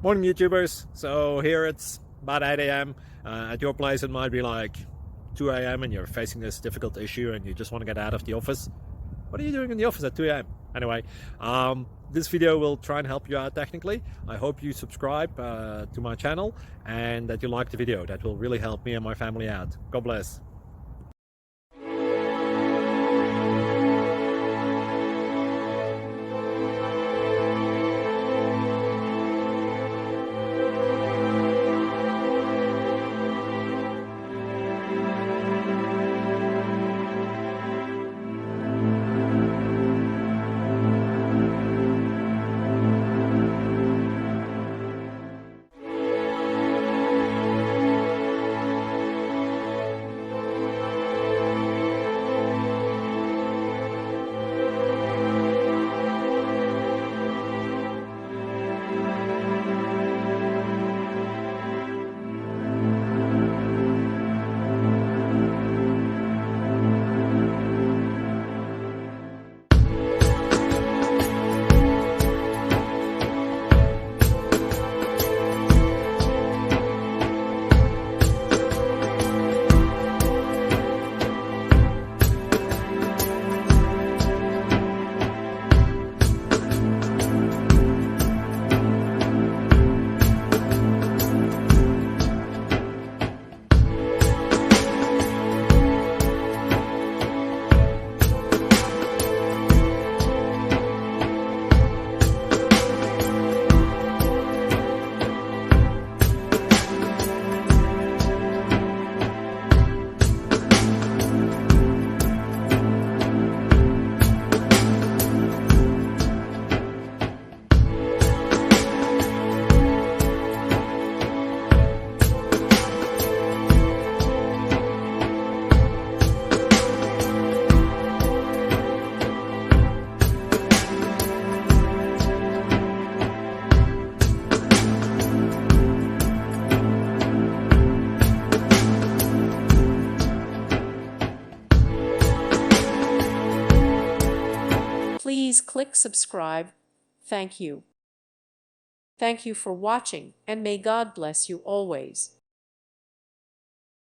Morning YouTubers. So here it's about 8 a.m. At your place it might be like 2 a.m. and you're facing this difficult issue and you just want to get out of the office. What are you doing in the office at 2 a.m.? Anyway, this video will try and help you out technically. I hope you subscribe to my channel and that you like the video. That will really help me and my family out. God bless. Please click subscribe. Thank you. Thank you for watching, and may God bless you always.